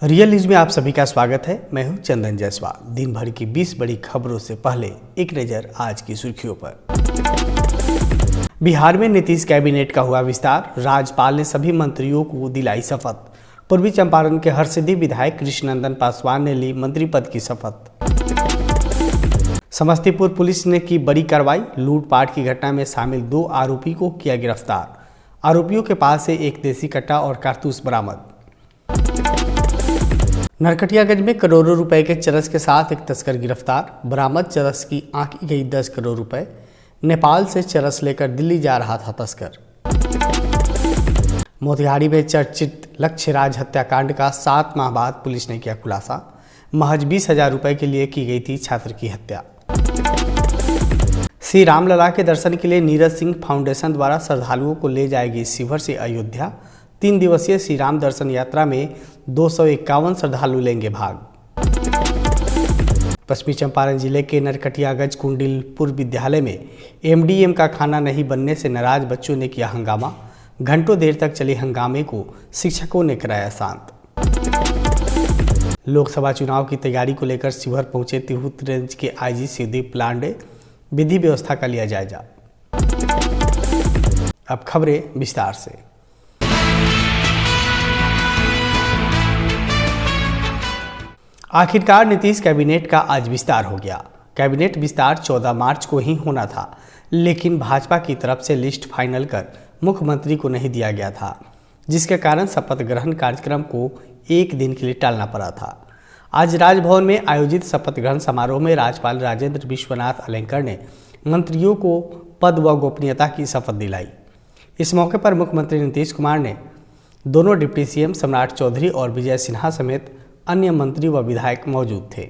Real news में आप सभी का स्वागत है। मैं हूं चंदन जायसवाल। दिन भर की 20 बड़ी खबरों से पहले एक नजर आज की सुर्खियों पर। बिहार में नीतीश कैबिनेट का हुआ विस्तार। राज्यपाल ने सभी मंत्रियों को दिलाई शपथ। पूर्वी चंपारण के हरसिद्धि विधायक कृष्णनंदन पासवान ने ली मंत्री पद की शपथ। समस्तीपुर पुलिस ने की बड़ी कार्रवाई। लूटपाट की घटना में शामिल 2 आरोपी को किया गिरफ्तार। आरोपियों के पास से एक देसी कट्टा और कारतूस बरामद। नरकटियागंज में करोड़ों रुपए के चरस के साथ एक तस्कर गिरफ्तार। बरामद चरस की आंकी गई 10 करोड़ रुपए। नेपाल से चरस लेकर दिल्ली जा रहा था तस्कर। मोतिहारी में चर्चित लक्ष्यराज हत्याकांड का 7 माह बाद पुलिस ने किया खुलासा। महज 20,000 रुपए के लिए की गई थी छात्र की हत्या। श्री रामलला के दर्शन के लिए नीरज सिंह फाउंडेशन द्वारा श्रद्धालुओं को ले जाएगी शिवहर से अयोध्या। 3 दिवसीय श्री राम दर्शन यात्रा में 251 श्रद्धालु लेंगे भाग। पश्चिमी चंपारण जिले के नरकटियागंज कुंडिलपुर विद्यालय में एमडीएम का खाना नहीं बनने से नाराज बच्चों ने किया हंगामा। घंटों देर तक चले हंगामे को शिक्षकों ने कराया शांत। लोकसभा चुनाव की तैयारी को लेकर शिवहर पहुंचे तिरहुत रेंज के आईजी शिवदीप लांडे। विधि व्यवस्था का लिया जायजा। अब खबरें विस्तार से। आखिरकार नीतीश कैबिनेट का आज विस्तार हो गया। कैबिनेट विस्तार 14 मार्च को ही होना था, लेकिन भाजपा की तरफ से लिस्ट फाइनल कर मुख्यमंत्री को नहीं दिया गया था, जिसके कारण शपथ ग्रहण कार्यक्रम को एक दिन के लिए टालना पड़ा था। आज राजभवन में आयोजित शपथ ग्रहण समारोह में राज्यपाल राजेंद्र विश्वनाथ अलेंकर ने मंत्रियों को पद व गोपनीयता की शपथ दिलाई। इस मौके पर मुख्यमंत्री नीतीश कुमार ने दोनों डिप्टी सीएम सम्राट चौधरी और विजय सिन्हा समेत अन्य मंत्री व विधायक मौजूद थे।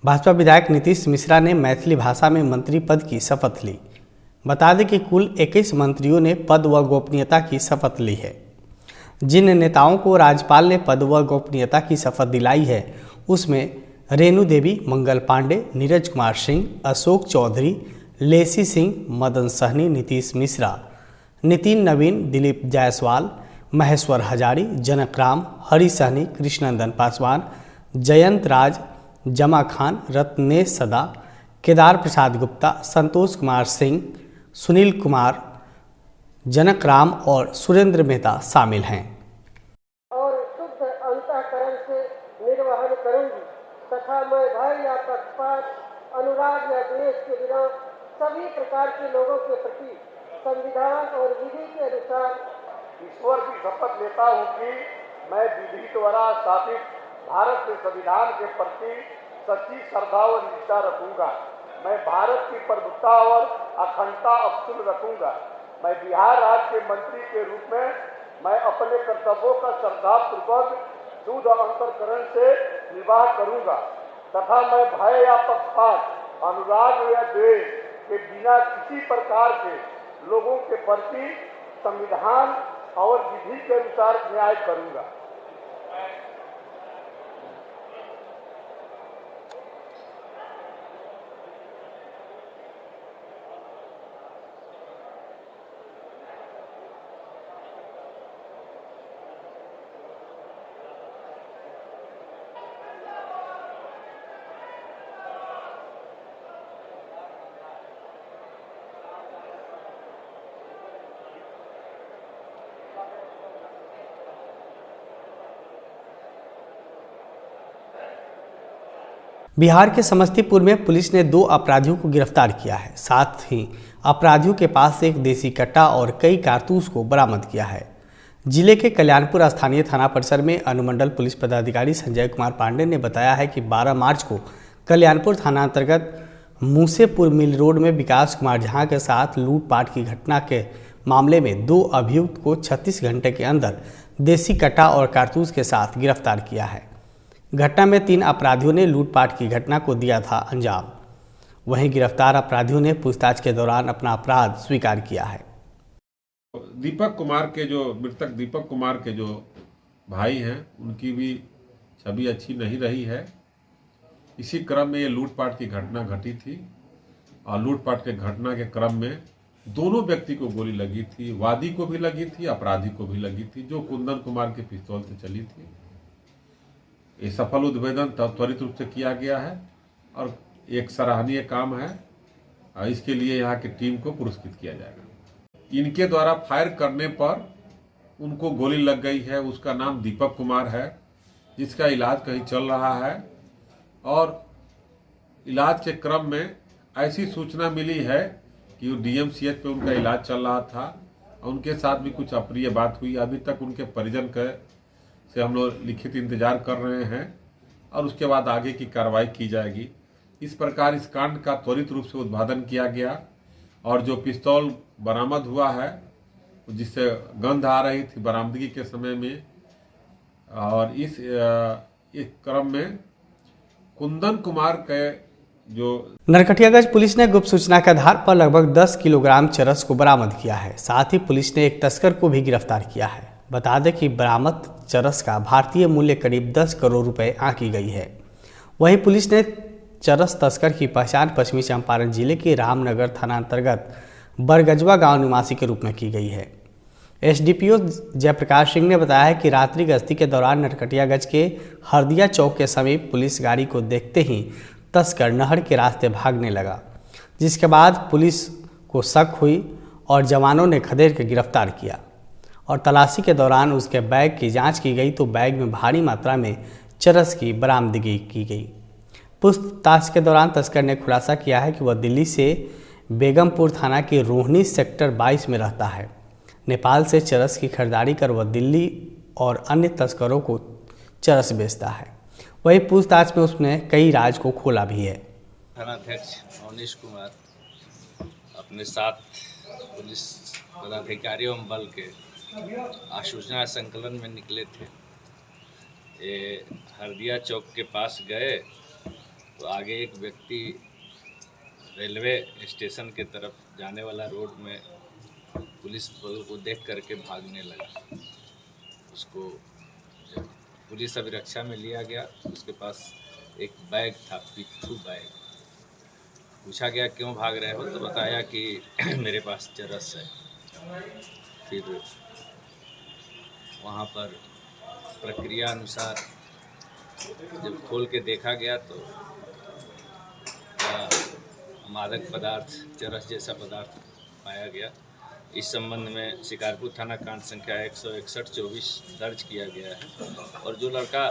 भाजपा विधायक नीतीश मिश्रा ने मैथिली भाषा में मंत्री पद की शपथ ली। बता दें कि कुल 21 मंत्रियों ने पद व गोपनीयता की शपथ ली है। जिन नेताओं को राज्यपाल ने पद व गोपनीयता की शपथ दिलाई है, उसमें रेणु देवी, मंगल पांडे, नीरज कुमार सिंह, अशोक चौधरी, लेसी सिंह, मदन सहनी, नीतीश मिश्रा, नितिन नवीन, दिलीप जायसवाल, महेश्वर हजारी, जनक राम, हरि सहनी, कृष्णनंदन पासवान, जयंत राज, जमा खान, रत्नेश सदा, केदार प्रसाद गुप्ता, संतोष कुमार सिंह, सुनील कुमार, जनक राम और सुरेंद्र मेहता शामिल हैं। और शुद्ध अंतःकरण से निर्वहन करूंगी तथा मैं भय या पक्षपात, अनुराग या द्वेष के बिना सभी प्रकार के लोगों के प्रति संविधान और विधि के अनुसार ईश्वर की शपथ लेता हूँ कि मैं विधि द्वारा स्थापित भारत के संविधान के प्रति सच्ची श्रद्धा और निष्ठा रखूंगा। मैं भारत की प्रभुता और अखंडता अक्षुण्ण रखूंगा। मैं बिहार राज्य के मंत्री के रूप में मैं अपने कर्तव्यों का श्रद्धापूर्वक शुद्ध अंतःकरण से निर्वाह करूंगा तथा मैं भय या पक्षपात, अनुराग या द्वेष के बिना किसी प्रकार के लोगों के प्रति संविधान और विधि के अनुसार न्याय करूंगा। बिहार के समस्तीपुर में पुलिस ने 2 अपराधियों को गिरफ्तार किया है। साथ ही अपराधियों के पास से एक देसी कट्टा और कई कारतूस को बरामद किया है। जिले के कल्याणपुर स्थानीय थाना परिसर में अनुमंडल पुलिस पदाधिकारी संजय कुमार पांडे ने बताया है कि 12 मार्च को कल्याणपुर थाना अंतर्गत मूसेपुर मिल रोड में विकास कुमार झा के साथ लूटपाट की घटना के मामले में 2 अभियुक्त को 36 घंटे के अंदर देसी कट्टा और कारतूस के साथ गिरफ्तार किया है। घटना में 3 अपराधियों ने लूटपाट की घटना को दिया था अंजाम। वहीं गिरफ्तार अपराधियों ने पूछताछ के दौरान अपना अपराध स्वीकार किया है। दीपक कुमार के जो मृतक दीपक कुमार के जो भाई हैं, उनकी भी छवि अच्छी नहीं रही है। इसी क्रम में ये लूटपाट की घटना घटी थी और लूटपाट के घटना के क्रम में दोनों व्यक्ति को गोली लगी थी। वादी को भी लगी थी, अपराधी को भी लगी थी, जो कुंदन कुमार के पिस्तौल से चली थी। ये सफल उद्भेदन त्वरित रूप से किया गया है और एक सराहनीय काम है। इसके लिए यहाँ की टीम को पुरस्कृत किया जाएगा। इनके द्वारा फायर करने पर उनको गोली लग गई है। उसका नाम दीपक कुमार है, जिसका इलाज कहीं चल रहा है और इलाज के क्रम में ऐसी सूचना मिली है कि DMCH पे उनका इलाज चल रहा था और उनके साथ भी कुछ अप्रिय बात हुई। अभी तक उनके परिजन से हम लोग लिखित इंतजार कर रहे हैं और उसके बाद आगे की कार्रवाई की जाएगी। इस प्रकार इस कांड का त्वरित रूप से उद्भेदन किया गया और जो पिस्तौल बरामद हुआ है जिससे गंध आ रही थी बरामदगी के समय में, और इस क्रम में कुंदन कुमार के जो नरकटियागंज पुलिस ने गुप्त सूचना के आधार पर लगभग 10 किलोग्राम चरस को बरामद किया है। साथ ही पुलिस ने एक तस्कर को भी गिरफ्तार किया है। बता दें कि बरामद चरस का भारतीय मूल्य करीब 10 करोड़ रुपए आंकी गई है। वहीं पुलिस ने चरस तस्कर की पहचान पश्चिमी चंपारण जिले के रामनगर थाना अंतर्गत बरगजवा गांव निवासी के रूप में की गई है। SDPO जयप्रकाश सिंह ने बताया है कि रात्रि गश्ती के दौरान नरकटियागंज के हरदिया चौक के समीप पुलिस गाड़ी को देखते ही तस्कर नहर के रास्ते भागने लगा, जिसके बाद पुलिस को शक हुई और जवानों ने खदेड़ के गिरफ्तार किया और तलाशी के दौरान उसके बैग की जांच की गई तो बैग में भारी मात्रा में चरस की बरामदगी की गई। पूछताछ के दौरान तस्कर ने खुलासा किया है कि वह दिल्ली से बेगमपुर थाना के रोहिणी सेक्टर 22 में रहता है। नेपाल से चरस की खरीदारी कर वह दिल्ली और अन्य तस्करों को चरस बेचता है। वही पूछताछ में उसने कई राज को खोला भी है। थानाध्यक्ष अवनीश कुमार अपने साथ पुलिस पदाधिकारियों एवं बल के आसूचना संकलन में निकले थे। ये हरदिया चौक के पास गए तो आगे एक व्यक्ति रेलवे स्टेशन के तरफ जाने वाला रोड में पुलिस बल को देख करके भागने लगा। उसको जब पुलिस अभिरक्षा में लिया गया, उसके पास एक बैग था, पिट्ठू बैग। पूछा गया क्यों भाग रहे हो, तो बताया कि मेरे पास चरस है। फिर वहाँ पर प्रक्रिया अनुसार जब खोल के देखा गया तो मादक पदार्थ चरस जैसा पदार्थ पाया गया। इस संबंध में शिकारपुर थाना कांड संख्या 161-24 दर्ज किया गया है और जो लड़का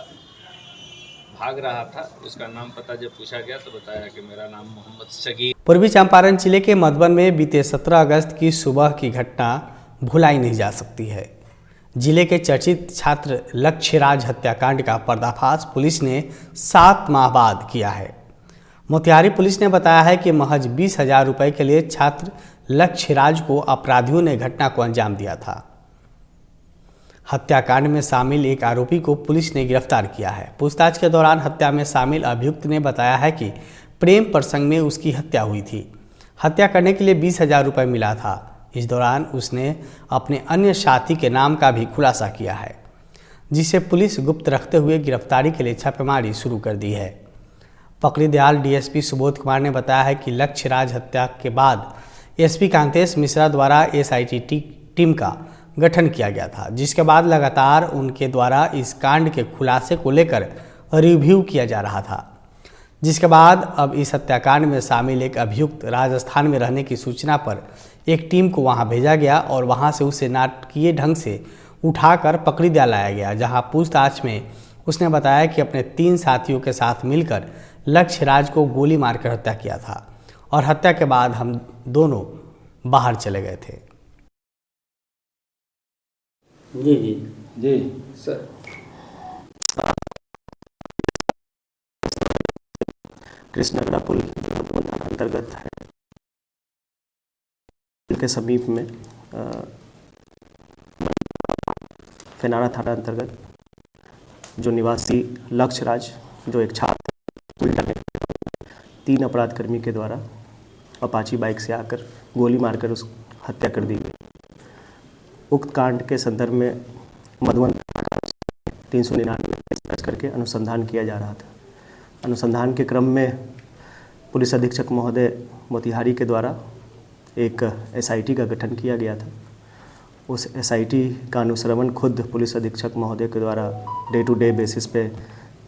भाग रहा था उसका नाम पता जब पूछा गया तो बताया कि मेरा नाम मोहम्मद शगीर। पूर्वी चंपारण जिले के मधुबन में बीते 17 अगस्त की सुबह की घटना भुलाई नहीं जा सकती है। जिले के चर्चित छात्र लक्ष्यराज हत्याकांड का पर्दाफाश पुलिस ने 7 माह बाद किया है। मोतिहारी पुलिस ने बताया है कि महज 20,000 रुपये के लिए छात्र लक्ष्यराज को अपराधियों ने घटना को अंजाम दिया था। हत्याकांड में शामिल एक आरोपी को पुलिस ने गिरफ्तार किया है। पूछताछ के दौरान हत्या में शामिल अभियुक्त ने बताया है कि प्रेम प्रसंग में उसकी हत्या हुई थी। हत्या करने के लिए 20,000 रुपये मिला था। इस दौरान उसने अपने अन्य साथी के नाम का भी खुलासा किया है, जिसे पुलिस गुप्त रखते हुए गिरफ्तारी के लिए छापेमारी शुरू कर दी है। पकड़ीदयाल DSP सुबोध कुमार ने बताया है कि लक्ष्यराज हत्या के बाद SP कांतेश मिश्रा द्वारा SIT टीम का गठन किया गया था, जिसके बाद लगातार उनके द्वारा इस कांड के खुलासे को लेकर रिव्यू किया जा रहा था, जिसके बाद अब इस हत्याकांड में शामिल एक अभियुक्त राजस्थान में रहने की सूचना पर एक टीम को वहां भेजा गया और वहां से उसे नाटकीय ढंग से उठाकर पकड़ीदयाल लाया गया, जहां पूछताछ में उसने बताया कि अपने 3 साथियों के साथ मिलकर लक्ष्यराज को गोली मारकर हत्या किया था और हत्या के बाद हम दोनों बाहर चले गए थे। जी जी जी सर। कृष्णगढ़ा पुल अंतर्गत है के समीप में फेनारा थाना अंतर्गत जो निवासी लक्ष्यराज जो एक छात्र 3 अपराधकर्मी के द्वारा अपाची बाइक से आकर गोली मारकर उस हत्या कर दी गई। उक्त कांड के संदर्भ में मधुबन 399 दर्ज करके अनुसंधान किया जा रहा था। अनुसंधान के क्रम में पुलिस अधीक्षक महोदय मोतिहारी के द्वारा एक SIT का गठन किया गया था। उस SIT का अनुश्रवण खुद पुलिस अधीक्षक महोदय के द्वारा डे टू डे बेसिस पे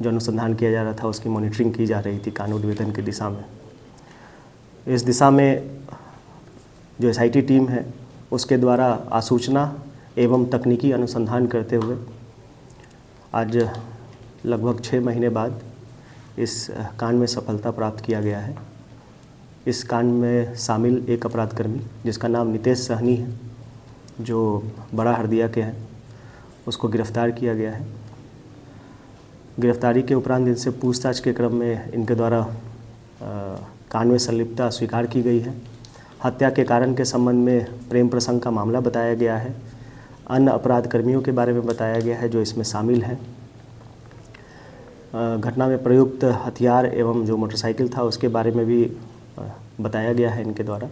जो अनुसंधान किया जा रहा था उसकी मॉनिटरिंग की जा रही थी कानून विवेचन की दिशा में। इस दिशा में जो SIT टीम है उसके द्वारा आसूचना एवं तकनीकी अनुसंधान करते हुए आज लगभग 6 महीने बाद इस कांड में सफलता प्राप्त किया गया है। इस कांड में शामिल एक अपराधकर्मी जिसका नाम नितेश सहनी है, जो बड़ा हरदिया के हैं, उसको गिरफ्तार किया गया है। गिरफ्तारी के उपरांत इनसे पूछताछ के क्रम में इनके द्वारा कांड में संलिप्तता स्वीकार की गई है। हत्या के कारण के संबंध में प्रेम प्रसंग का मामला बताया गया है। अन्य अपराध कर्मियों के बारे में बताया गया है जो इसमें शामिल हैं। घटना में प्रयुक्त हथियार एवं जो मोटरसाइकिल था उसके बारे में भी बताया गया है इनके द्वारा।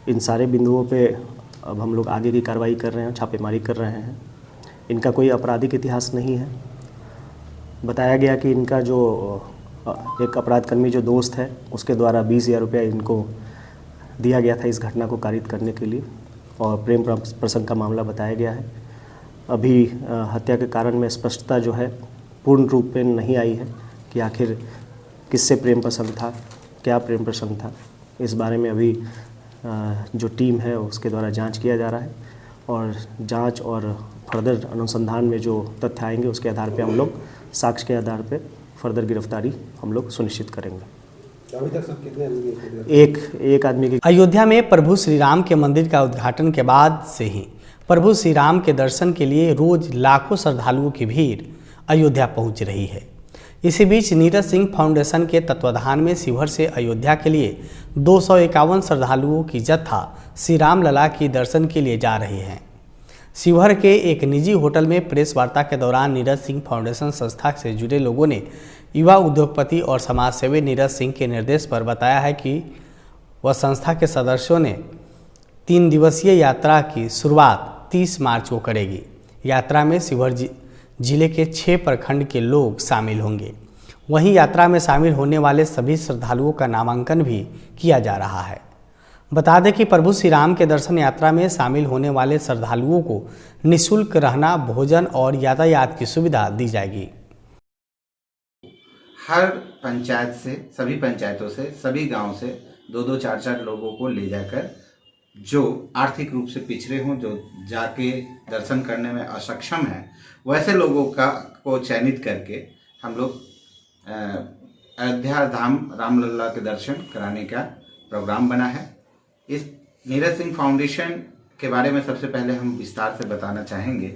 इन सारे बिंदुओं पे अब हम लोग आगे की कार्रवाई कर रहे हैं, छापेमारी कर रहे हैं। इनका कोई आपराधिक इतिहास नहीं है। बताया गया कि इनका जो एक अपराधकर्मी जो दोस्त है उसके द्वारा 20,000 रुपया इनको दिया गया था इस घटना को कारित करने के लिए, और प्रेम प्रसंग का मामला बताया गया है। अभी हत्या के कारण में स्पष्टता जो है पूर्ण रूप में नहीं आई है कि आखिर किससे प्रेम प्रसंग था, क्या प्रेम प्रसंग था। इस बारे में अभी जो टीम है उसके द्वारा जांच किया जा रहा है, और जांच और फर्दर अनुसंधान में जो तथ्य आएंगे उसके आधार पे हम लोग साक्ष्य के आधार पे फर्दर गिरफ्तारी हम लोग सुनिश्चित करेंगे। अभी तक सब कितने आदमी एक आदमी की। अयोध्या में प्रभु श्री राम के मंदिर का उद्घाटन के बाद से ही प्रभु श्री राम के दर्शन के लिए रोज लाखों श्रद्धालुओं की भीड़ अयोध्या पहुंच रही है। इसी बीच नीरज सिंह फाउंडेशन के तत्वाधान में शिवहर से अयोध्या के लिए 251 श्रद्धालुओं की जत्था श्री राम लला की दर्शन के लिए जा रही है। शिवहर के एक निजी होटल में प्रेस वार्ता के दौरान नीरज सिंह फाउंडेशन संस्था से जुड़े लोगों ने युवा उद्योगपति और समाजसेवी नीरज सिंह के निर्देश पर बताया है कि वह संस्था के सदस्यों ने 3 दिवसीय यात्रा की शुरुआत 30 मार्च को करेगी। यात्रा में शिवहर जिले के 6 प्रखंड के लोग शामिल होंगे। वहीं यात्रा में शामिल होने वाले सभी श्रद्धालुओं का नामांकन भी किया जा रहा है। बता दें कि प्रभु श्री राम के दर्शन यात्रा में शामिल होने वाले श्रद्धालुओं को निःशुल्क रहना, भोजन और यातायात की सुविधा दी जाएगी। हर पंचायत से, सभी पंचायतों से, सभी गांव से 2-2, 4-4 लोगों को ले जाकर जो आर्थिक रूप से पिछड़े हों, जो जाके दर्शन करने में असक्षम हैं, वैसे लोगों को चयनित करके हम लोग अयोध्या धाम रामलला के दर्शन कराने का प्रोग्राम बना है। इस नीरज सिंह फाउंडेशन के बारे में सबसे पहले हम विस्तार से बताना चाहेंगे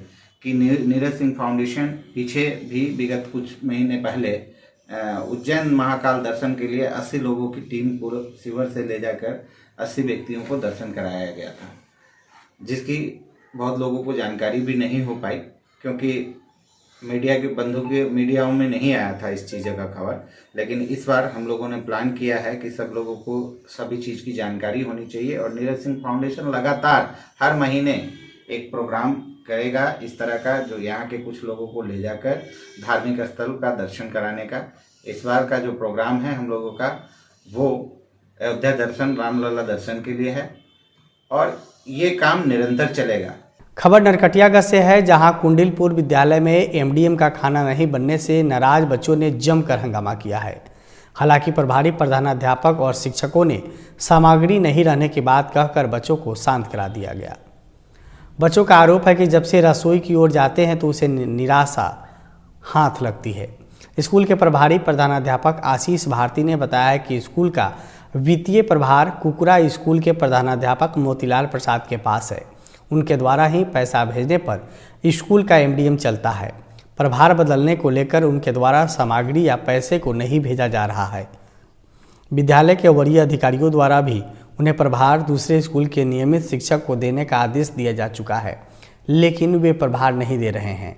कि नीरज सिंह फाउंडेशन पीछे भी विगत कुछ महीने पहले उज्जैन महाकाल दर्शन के लिए 80 लोगों की टीम को शिवहर से ले जाकर 80 व्यक्तियों को दर्शन कराया गया था, जिसकी बहुत लोगों को जानकारी भी नहीं हो पाई, क्योंकि मीडियाओं में नहीं आया था इस चीज़ का खबर। लेकिन इस बार हम लोगों ने प्लान किया है कि सब लोगों को सभी चीज़ की जानकारी होनी चाहिए, और नीरज सिंह फाउंडेशन लगातार हर महीने एक प्रोग्राम करेगा इस तरह का, जो यहाँ के कुछ लोगों को ले जाकर धार्मिक स्थल का दर्शन कराने का। इस बार का जो प्रोग्राम है हम लोगों का, वो अयोध्या दर्शन रामलला दर्शन के लिए है, और ये काम निरंतर चलेगा। खबर नरकटियागंज से है, जहां कुंडिलपुर विद्यालय में एमडीएम का खाना नहीं बनने से नाराज बच्चों ने जमकर हंगामा किया है। हालांकि प्रभारी प्रधानाध्यापक और शिक्षकों ने सामग्री नहीं रहने की बात कहकर बच्चों को शांत करा दिया गया। बच्चों का आरोप है कि जब से रसोई की ओर जाते हैं तो उसे निराशा हाथ लगती है। स्कूल के प्रभारी प्रधानाध्यापक आशीष भारती ने बताया कि स्कूल का वित्तीय प्रभार कुकुरा स्कूल के प्रधानाध्यापक मोतीलाल प्रसाद के पास है। उनके द्वारा ही पैसा भेजने पर स्कूल का एमडीएम चलता है। प्रभार बदलने को लेकर उनके द्वारा सामग्री या पैसे को नहीं भेजा जा रहा है। विद्यालय के वरीय अधिकारियों द्वारा भी उन्हें प्रभार दूसरे स्कूल के नियमित शिक्षक को देने का आदेश दिया जा चुका है, लेकिन वे प्रभार नहीं दे रहे हैं।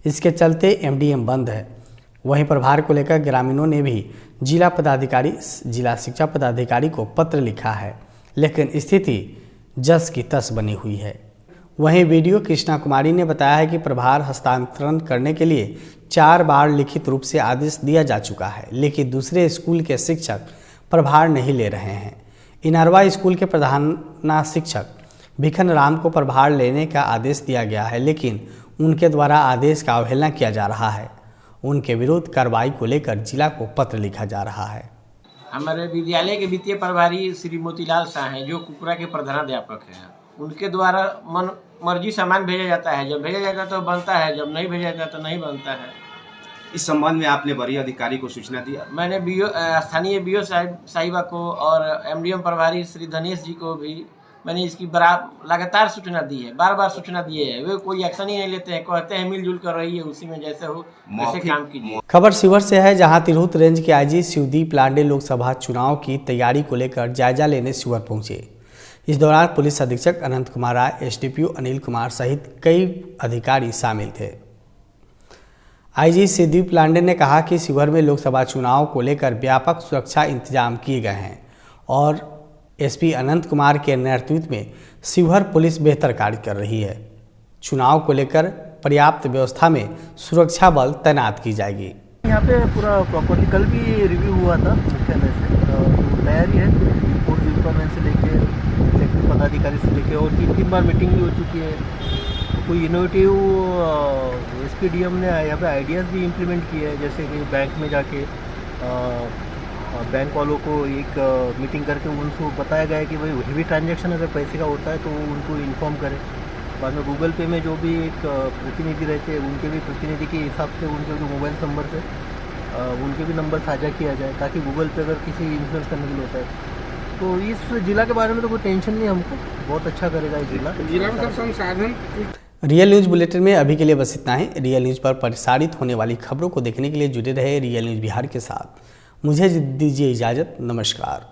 इसके चलते एमडीएम बंद है। वहीं प्रभार को लेकर ग्रामीणों ने भी जिला शिक्षा पदाधिकारी को पत्र लिखा है, लेकिन स्थिति जस की तस बनी हुई है। वहीं वीडियो कृष्णा कुमारी ने बताया है कि प्रभार हस्तांतरण करने के लिए 4 बार लिखित रूप से आदेश दिया जा चुका है, लेकिन दूसरे स्कूल के शिक्षक प्रभार नहीं ले रहे हैं। इनारवा स्कूल के प्रधान शिक्षक भिखन राम को प्रभार लेने का आदेश दिया गया है, लेकिन उनके द्वारा आदेश का अवहेलना किया जा रहा है। उनके विरुद्ध कार्रवाई को लेकर जिला को पत्र लिखा जा रहा है। हमारे विद्यालय के वित्तीय प्रभारी श्री मोतीलाल शाह हैं, जो कुकुरा के प्रधानाध्यापक हैं। उनके द्वारा मन मर्जी सामान भेजा जाता है, जब भेजा जाता है तो बनता है, जब नहीं भेजा जाता तो नहीं बनता है। इस संबंध में आपने वरीय अधिकारी को सूचना दी? मैंने स्थानीय बीओ साहिबा को और एमडीएम प्रभारी श्री धनेश जी को भी मैंने इसकी लगातार सूचना दी है, बार बार सूचना दिए है। वे कोई एक्शन ही नहीं लेते हैं, कहते हैं मिलजुल कर रही है, उसी में जैसे हो वैसे काम कीजिए। खबर शिवहर से है, जहां तिरहुत रेंज के आईजी शिवदीप लांडे लोकसभा चुनाव की तैयारी को लेकर जायजा लेने शिवहर पहुंचे। इस दौरान पुलिस अधीक्षक अनंत कुमार राय, एसडीपीओ अनिल कुमार सहित कई अधिकारी शामिल थे। आईजी शिवदीप लांडे ने कहा कि शिवहर में लोकसभा चुनाव को लेकर व्यापक सुरक्षा इंतजाम किए गए हैं और एसपी अनंत कुमार के नेतृत्व में शिवहर पुलिस बेहतर कार्य कर रही है। चुनाव को लेकर पर्याप्त व्यवस्था में सुरक्षा बल तैनात की जाएगी। यहाँ पे पूरा प्रॉपर्ली कल भी रिव्यू हुआ था मुख्यालय से, तो तैयारी है। पूर्व डिपार्टमेंट से लेके सेक्टर पदाधिकारी से लेके और 3 बार मीटिंग भी हो चुकी है। कोई इनोवेटिव एसपीडीएम ने यहाँ पे आइडियाज़ भी इम्प्लीमेंट किए हैं, जैसे कि बैंक में जाके बैंक वालों को एक मीटिंग करके उनको बताया गया है कि भाई हेवी ट्रांजैक्शन अगर पैसे का होता है तो उनको इन्फॉर्म करें। बाद में गूगल पे में जो भी एक प्रतिनिधि रहते हैं, उनके भी प्रतिनिधि के हिसाब से उनके जो मोबाइल नंबर से उनके भी नंबर साझा किया जाए, ताकि गूगल पे अगर किसी इन्फ्लुएंस करने के लिए होता है तो इस जिला के बारे में तो कोई टेंशन नहीं, हमको बहुत अच्छा करेगा ये जिला में सब संसाधन। रियल न्यूज़ बुलेटिन में अभी के लिए बस इतना ही। रियल न्यूज़ पर प्रसारित होने वाली खबरों को देखने के लिए जुड़े रहे रियल न्यूज़ बिहार के साथ। मुझे दीजिए इजाज़त, नमस्कार।